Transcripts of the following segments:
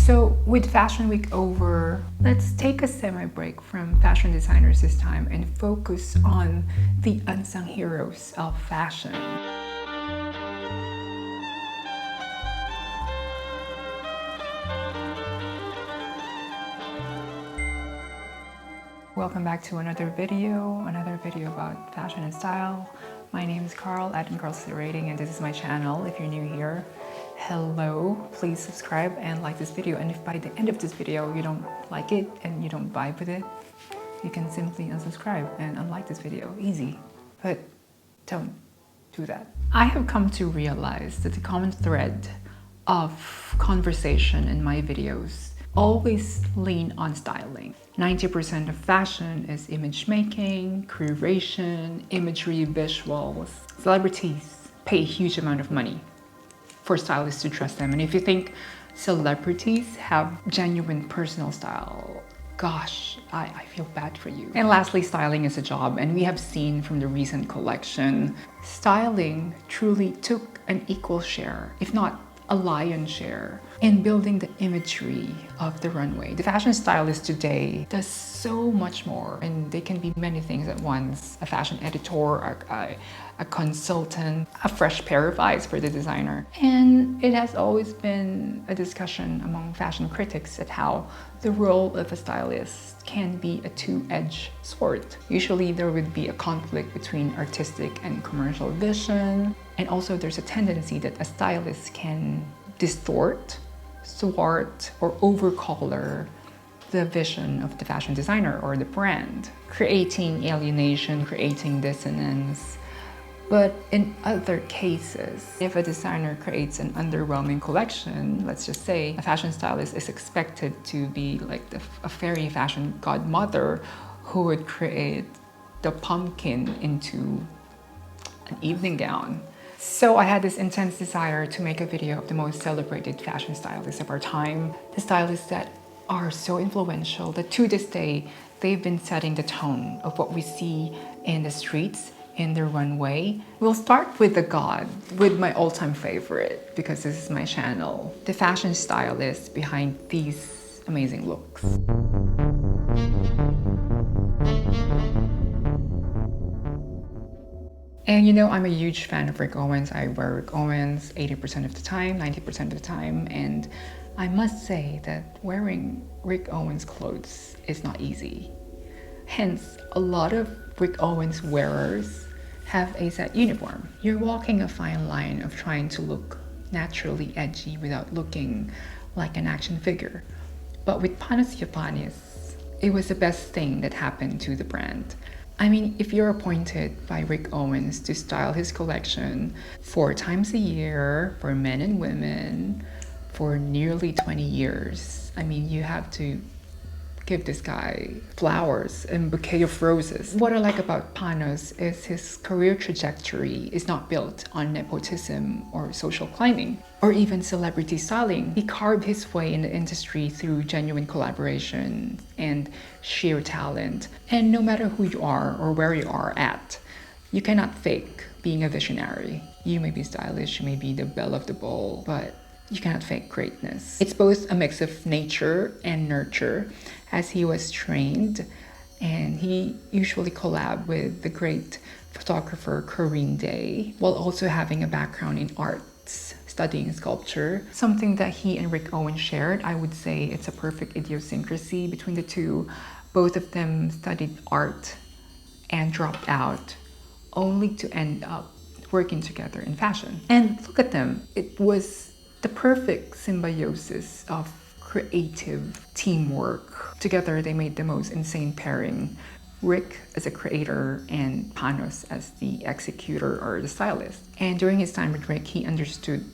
So with Fashion Week over, let's take a semi-break from fashion designers this time and focus on the unsung heroes of fashion. Welcome back to another video about fashion and style. My name is Karl at inkarlcerating, and this is my channel. If you're new here, hello, please subscribe and like this video. And if by the end of this video you don't like it and you don't vibe with it, you can simply unsubscribe and unlike this video. Easy. But don't do that. I have come to realize that the common thread of conversation in my videos always lean on styling. 90% of fashion is image making, curation, imagery, visuals. Celebrities pay a huge amount of money for stylists to trust them. And if you think celebrities have genuine personal style, gosh, I feel bad for you. And lastly, styling is a job. And we have seen from the recent collection, styling truly took an equal share, if not a lion's share, in building the imagery of the runway. The fashion stylist today does so much more, and they can be many things at once. A fashion editor, a consultant, a fresh pair of eyes for the designer. And it has always been a discussion among fashion critics at how the role of a stylist can be a two-edged sword. Usually there would be a conflict between artistic and commercial vision. And also there's a tendency that a stylist can distort, thwart, or overcolor the vision of the fashion designer or the brand, creating alienation, creating dissonance. But in other cases, if a designer creates an underwhelming collection, let's just say a fashion stylist is expected to be like a fairy fashion godmother who would create the pumpkin into an evening gown. So I had this intense desire to make a video of the most celebrated fashion stylists of our time, the stylists that are so influential that to this day, they've been setting the tone of what we see in the streets, in the runway. We'll start with the god, with my all-time favorite, because this is my channel, the fashion stylist behind these amazing looks. And you know, I'm a huge fan of Rick Owens. I wear Rick Owens 80% of the time, 90% of the time. And I must say that wearing Rick Owens clothes is not easy. Hence, a lot of Rick Owens wearers have a set uniform. You're walking a fine line of trying to look naturally edgy without looking like an action figure. But with PANOS, it was the best thing that happened to the brand. I mean, if you're appointed by Rick Owens to style his collection 4 times a year for men and women for nearly 20 years, I mean, you have to give this guy flowers and bouquet of roses. What I like about PANOS is his career trajectory is not built on nepotism or social climbing or even celebrity styling. He carved his way in the industry through genuine collaboration and sheer talent. And no matter who you are or where you are at, you cannot fake being a visionary. You may be stylish, you may be the belle of the ball, but you cannot fake greatness. It's both a mix of nature and nurture, as he was trained, and he usually collabed with the great photographer Corinne Day, while also having a background in arts, studying sculpture. Something that he and Rick Owens shared, I would say it's a perfect idiosyncrasy between the two. Both of them studied art and dropped out, only to end up working together in fashion. And look at them, it was the perfect symbiosis of creative teamwork. Together, they made the most insane pairing. Rick as a creator and PANOS as the executor or the stylist. And during his time with Rick, he understood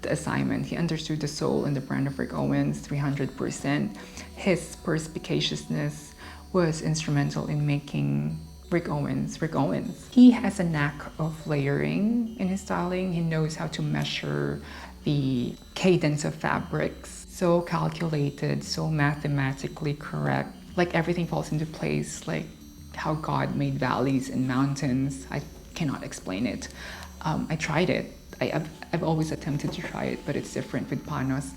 the assignment. He understood the soul and the brand of Rick Owens 300%. His perspicaciousness was instrumental in making Rick Owens Rick Owens. He has a knack of layering in his styling. He knows how to measure the cadence of fabrics. So calculated, so mathematically correct. Like everything falls into place, like how God made valleys and mountains. I cannot explain it. I tried it. I've always attempted to try it, but it's different with PANOS.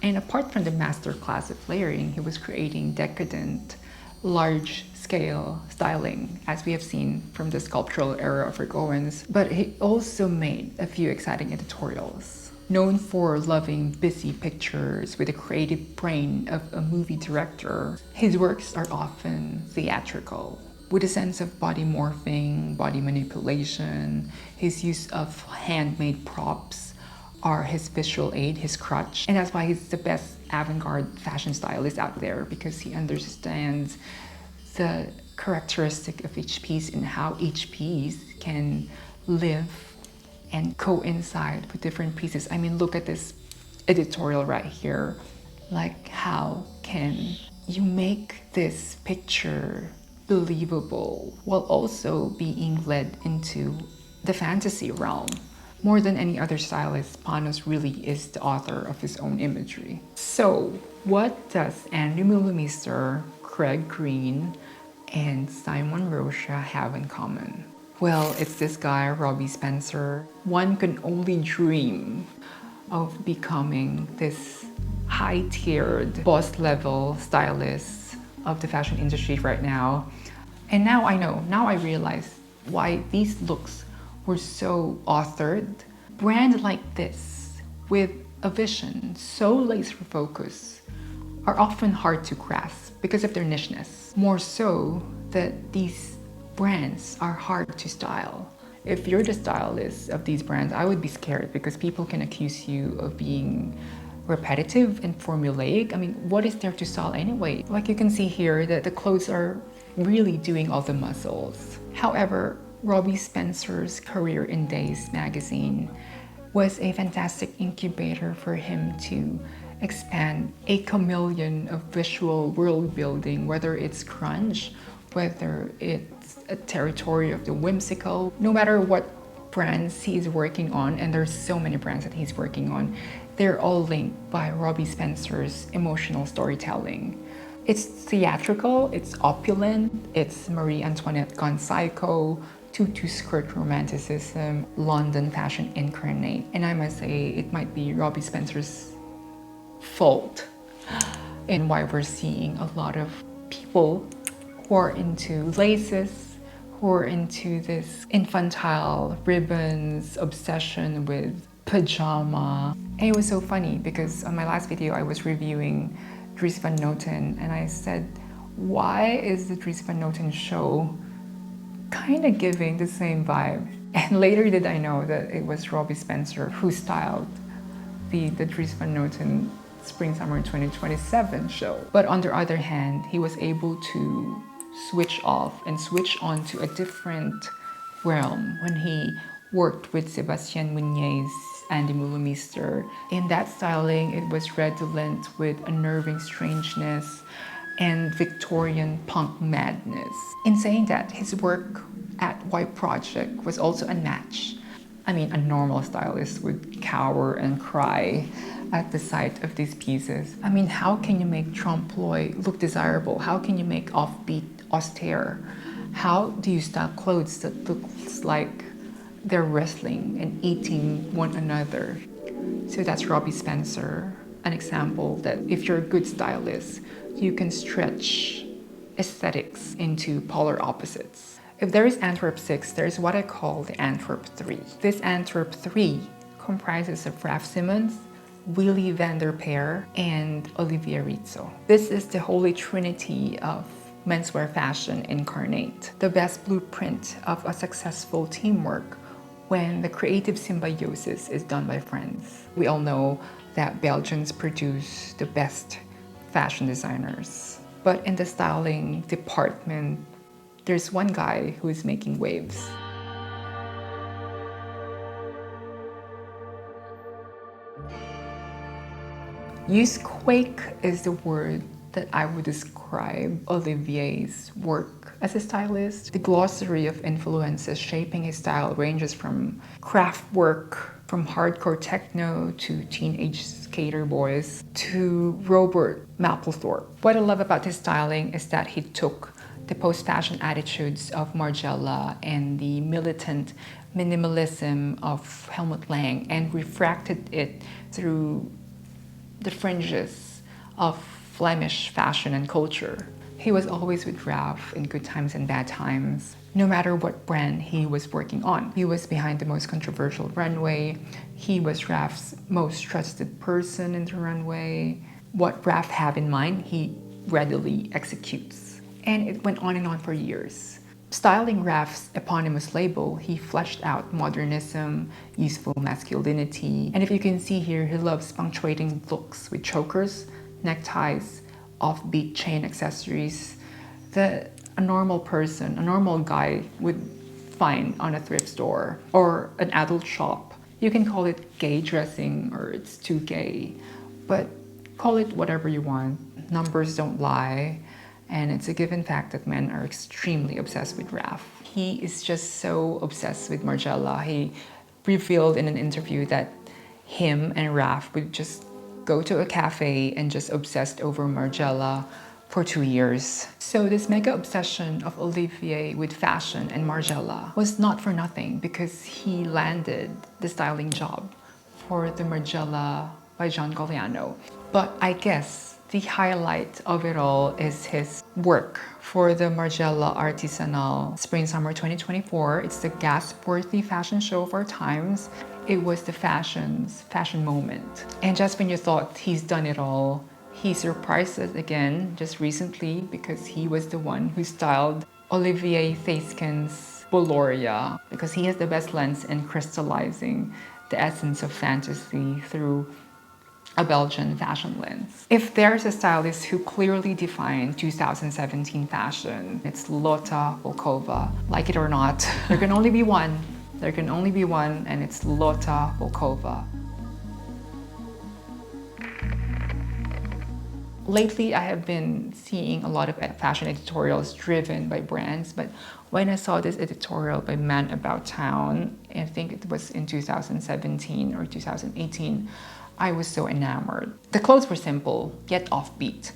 And apart from the masterclass of layering, he was creating decadent, large-scale styling, as we have seen from the sculptural era of Rick Owens. But he also made a few exciting editorials. Known for loving busy pictures with the creative brain of a movie director, his works are often theatrical, with a sense of body morphing, body manipulation. His use of handmade props are his visual aid, his crutch. And that's why he's the best avant-garde fashion stylist out there, because he understands the characteristic of each piece and how each piece can live and coincide with different pieces. I mean, look at this editorial right here. Like, how can you make this picture believable while also being led into the fantasy realm? More than any other stylist, Panos really is the author of his own imagery. So, what does Andy Millimeter, Craig Green, and Simon Rocha have in common? Well, it's this guy, Robbie Spencer. One can only dream of becoming this high-tiered, boss-level stylist of the fashion industry right now. And now I know, now I realize why these looks were so authored. Brands like this, with a vision so laser focused, are often hard to grasp because of their nicheness. More so that these brands are hard to style. If you're the stylist of these brands, I would be scared because people can accuse you of being repetitive and formulaic. I mean, what is there to style anyway? Like you can see here that the clothes are really doing all the muscles. However, Robbie Spencer's career in Days magazine was a fantastic incubator for him to expand a chameleon of visual world building, whether it's grunge, whether it's a territory of the whimsical. No matter what brands he's working on, and there's so many brands that he's working on, they're all linked by Robbie Spencer's emotional storytelling. It's theatrical, it's opulent, it's Marie Antoinette gone psycho, tutu skirt romanticism, London fashion incarnate. And I must say, it might be Robbie Spencer's fault in why we're seeing a lot of people who are into laces, who are into this infantile ribbons, obsession with pajama. And it was so funny because on my last video, I was reviewing Dries Van Noten, and I said, why is the Dries Van Noten show kind of giving the same vibe? And later did I know that it was Robbie Spencer who styled the Dries Van Noten Spring Summer 2027 show. But on the other hand, he was able to switch off and switch on to a different realm when he worked with Sebastian Meunier's Andy Millimeter. In that styling, it was redolent with unnerving strangeness and Victorian punk madness. In saying that, his work at Y Project was also unmatched. I mean, a normal stylist would cower and cry at the sight of these pieces. I mean, how can you make trompe l'oeil look desirable? How can you make offbeat austere? How do you style clothes that looks like they're wrestling and eating one another? So that's Robbie Spencer, an example that if you're a good stylist, you can stretch aesthetics into polar opposites. If there is Antwerp 6, there's what I call the Antwerp 3. This Antwerp 3 comprises of Raf Simons, Willy van der Peer, and Olivier Rizzo. This is the holy trinity of menswear fashion incarnate, the best blueprint of a successful teamwork when the creative symbiosis is done by friends. We all know that Belgians produce the best fashion designers. But in the styling department, there's one guy who is making waves. YOUTHQUAKE is the word that I would describe Olivier's work as a stylist. The glossary of influences shaping his style ranges from craft work, from hardcore techno to teenage skater boys to Robert Mapplethorpe. What I love about his styling is that he took the post-fashion attitudes of Margiela and the militant minimalism of Helmut Lang and refracted it through the fringes of Flemish fashion and culture. He was always with Raf in good times and bad times. No matter what brand he was working on, he was behind the most controversial runway. He was Raf's most trusted person in the runway. What Raf have in mind, he readily executes. And it went on and on for years. Styling Raf's eponymous label, he fleshed out modernism, useful masculinity. And if you can see here, he loves punctuating looks with chokers, neckties, offbeat chain accessories that a normal person, a normal guy would find on a thrift store or an adult shop. You can call it gay dressing or it's too gay, but call it whatever you want. Numbers don't lie, and it's a given fact that men are extremely obsessed with Raf. He is just so obsessed with Margiela. He revealed in an interview that him and Raf would just go to a cafe and just obsessed over Margiela for 2 years. So this mega obsession of Olivier with fashion and Margiela was not for nothing, because he landed the styling job for the Margiela by John Galliano. But I guess the highlight of it all is his work for the Margiela Artisanal Spring-Summer 2024. It's the gasp-worthy fashion show of our times. It was the fashion moment. And just when you thought he's done it all, he surprised us again just recently, because he was the one who styled Olivier Theisken's Boloria, because he has the best lens in crystallizing the essence of fantasy through a Belgian fashion lens. If there's a stylist who clearly defined 2017 fashion, it's Lotta VOLKOVA. Like it or not, there can only be one. There can only be one, and it's Lotta VOLKOVA. Lately, I have been seeing a lot of fashion editorials driven by brands, but when I saw this editorial by Man About Town, I think it was in 2017 or 2018, I was so enamored. The clothes were simple, yet offbeat.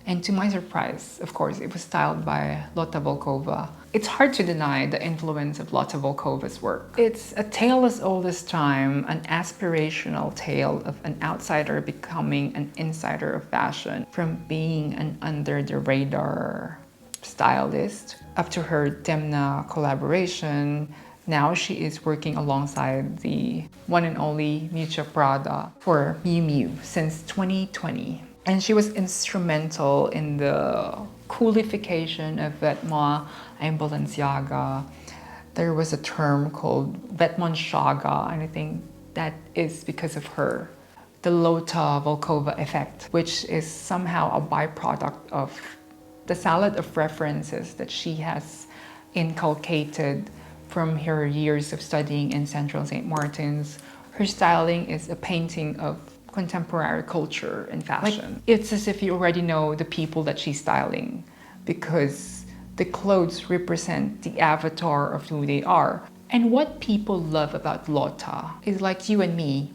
And to my surprise, of course, it was styled by Lotta VOLKOVA. It's hard to deny the influence of Lotta VOLKOVA's work. It's a tale as old as time, an aspirational tale of an outsider becoming an insider of fashion, from being an under-the-radar stylist up to her Demna collaboration. Now she is working alongside the one and only Miuccia Prada for Miu Miu since 2020. And she was instrumental in the coolification of Vetements and Balenciaga. There was a term called Vetementschaga, and I think that is because of her. The Lotta VOLKOVA effect, which is somehow a byproduct of the salad of references that she has inculcated from her years of studying in Central St. Martin's. Her styling is a painting of contemporary culture and fashion. Like, it's as if you already know the people that she's styling, because the clothes represent the avatar of who they are. And what people love about Lotta is, like you and me,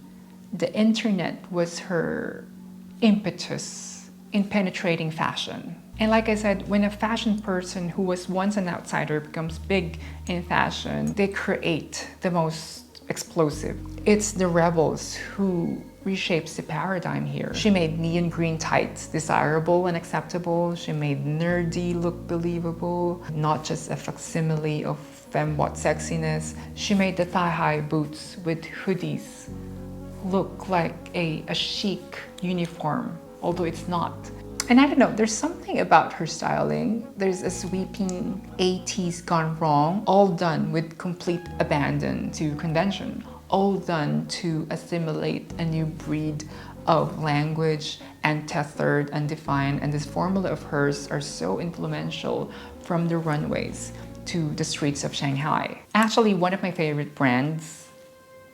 the internet was her impetus in penetrating fashion. And like I said, when a fashion person who was once an outsider becomes big in fashion, they create the most explosive. It's the rebels who reshapes the paradigm here. She made neon green tights desirable and acceptable. She made nerdy look believable, not just a facsimile of fembot sexiness. She made the thigh-high boots with hoodies look like a chic uniform, although it's not. And I don't know, there's something about her styling. There's a sweeping 80s gone wrong, all done with complete abandon to convention, all done to assimilate a new breed of language, untethered, undefined, and this formula of hers are so influential from the runways to the streets of Shanghai. Actually, one of my favorite brands,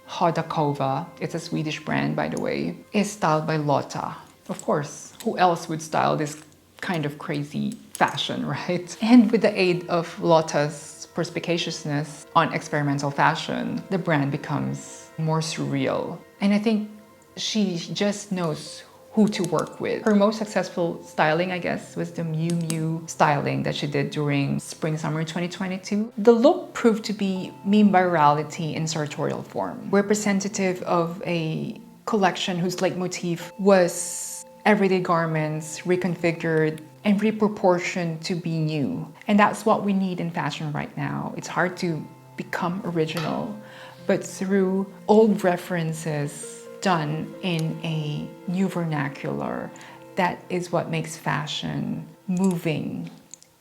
YOUTHQUAKE, it's a Swedish brand by the way, is styled by Lotta. Of course, who else would style this kind of crazy fashion, right? And with the aid of Lotta's perspicaciousness on experimental fashion, the brand becomes more surreal. And I think she just knows who to work with. Her most successful styling, I guess, was the Miu Miu styling that she did during Spring-Summer 2022. The look proved to be meme virality in sartorial form, representative of a collection whose leitmotif was everyday garments reconfigured and reproportioned to be new. And that's what we need in fashion right now. It's hard to become original, but through old references done in a new vernacular, that is what makes fashion moving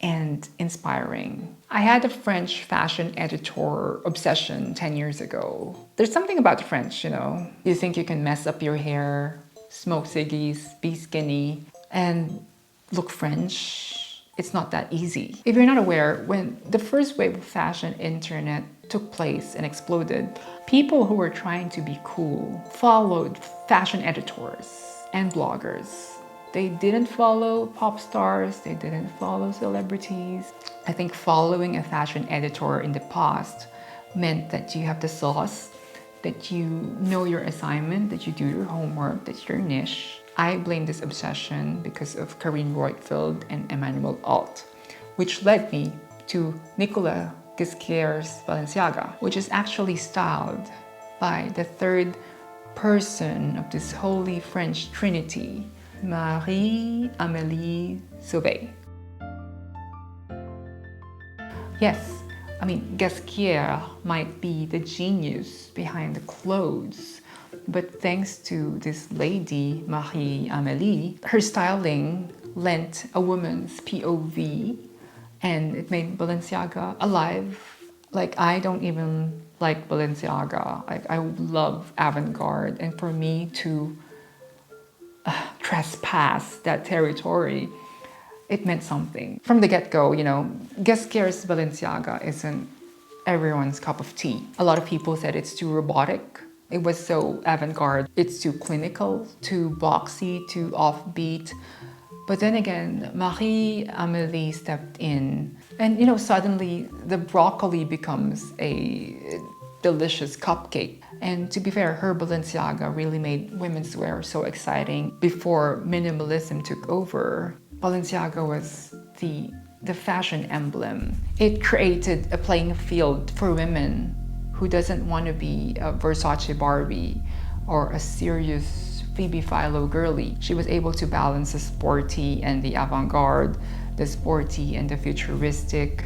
and inspiring. I had a French fashion editor obsession 10 years ago. There's something about the French, you know. You think you can mess up your hair, smoke ciggies, be skinny, and look French. It's not that easy. If you're not aware, when the first wave of fashion internet took place and exploded, people who were trying to be cool followed fashion editors and bloggers. They didn't follow pop stars, they didn't follow celebrities. I think following a fashion editor in the past meant that you have the sauce, that you know your assignment, that you do your homework, that's your niche. I blame this obsession because of Karine Roitfeld and Emmanuel Alt, which led me to Nicolas Ghesquiere's Balenciaga, which is actually styled by the third person of this holy French trinity, Marie Amelie Sauve. Yes, I mean, Ghesquiere might be the genius behind the clothes, but thanks to this lady, Marie Amelie, her styling lent a woman's POV and it made Balenciaga alive. Like, I don't even like Balenciaga. Like, I love avant-garde, and for me to trespass that territory, it meant something. From the get-go, you know, Ghesquiere's Balenciaga isn't everyone's cup of tea. A lot of people said it's too robotic. It was so avant-garde. It's too clinical, too boxy, too offbeat. But then again, Marie-Amélie stepped in and, you know, suddenly the broccoli becomes a delicious cupcake. And to be fair, her Balenciaga really made women's wear so exciting. Before minimalism took over, Balenciaga was the fashion emblem. It created a playing field for women who doesn't want to be a Versace Barbie or a serious Phoebe Philo girly. She was able to balance the sporty and the avant-garde, the sporty and the futuristic.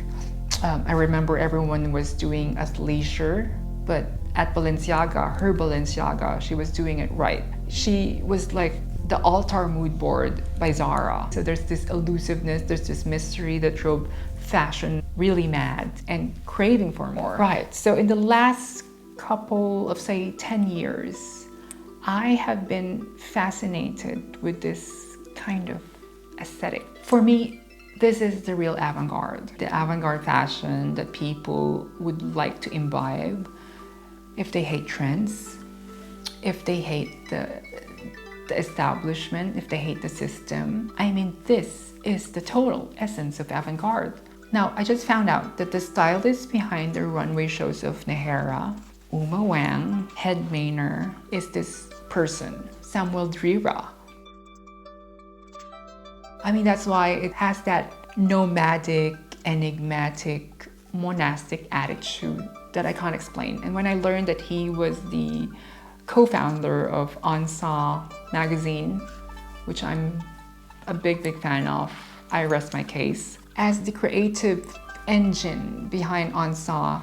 I remember everyone was doing athleisure, but at Balenciaga, her Balenciaga, she was doing it right. She was like the altar mood board by Zara. So there's this elusiveness, there's this mystery that drove fashion really mad and craving for more. Right, so in the last couple of, say, 10 years, I have been fascinated with this kind of aesthetic. For me, this is the real avant-garde. The avant-garde fashion that people would like to imbibe if they hate trends, if they hate the establishment, if they hate the system. I mean, this is the total essence of avant-garde. Now, I just found out that the stylist behind the runway shows of Nehera, Uma Wang, Head Mainer, is this person, Samuel Drira. I mean, that's why it has that nomadic, enigmatic, monastic attitude that I can't explain. And when I learned that he was the co-founder of Unsung magazine, which I'm a big fan of, I rest my case. As the creative engine behind Unsung,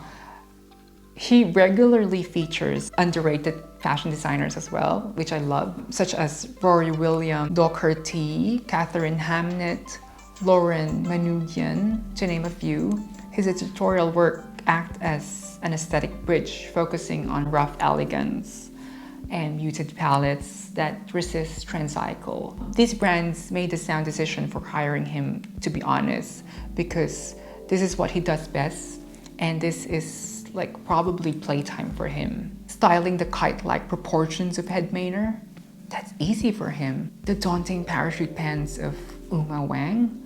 he regularly features underrated fashion designers as well, which I love, such as Rory Williams, Doherty, Catherine Hamnett, Lauren Manoogian, to name a few. His editorial work acts as an aesthetic bridge, focusing on rough elegance and muted palettes that resist trend cycle. These brands made the sound decision for hiring him, to be honest, because this is what he does best, and this is like probably playtime for him. Styling the kite-like proportions of Head Mainer, that's easy for him. The daunting parachute pants of Uma Wang,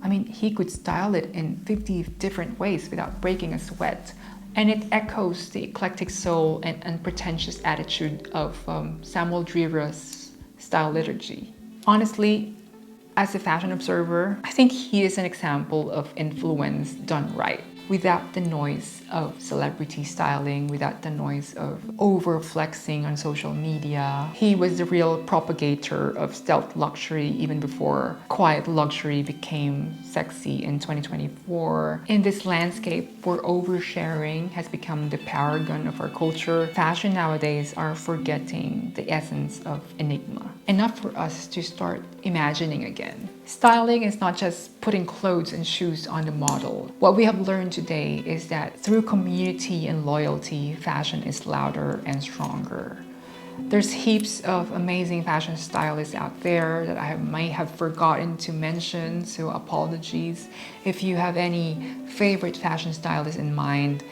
I mean, he could style it in 50 different ways without breaking a sweat. And it echoes the eclectic soul and unpretentious attitude of Samuel Drira's style Liturgy. Honestly, as a fashion observer, I think he is an example of influence done right. without the noise of celebrity styling, without the noise of over flexing on social media. He was the real propagator of stealth luxury even before quiet luxury became sexy in 2024. In this landscape where oversharing has become the paragon of our culture, fashion nowadays are forgetting the essence of enigma. Enough for us to start imagining again. Styling is not just putting clothes and shoes on the model. What we have learned today is that through community and loyalty, fashion is louder and stronger. There's heaps of amazing fashion stylists out there that I might have forgotten to mention, so apologies. If you have any favorite fashion stylists in mind,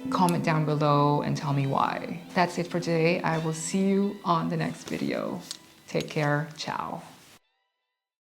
comment down below and tell me why. That's it for today. I will see you on the next video. Take care. Ciao.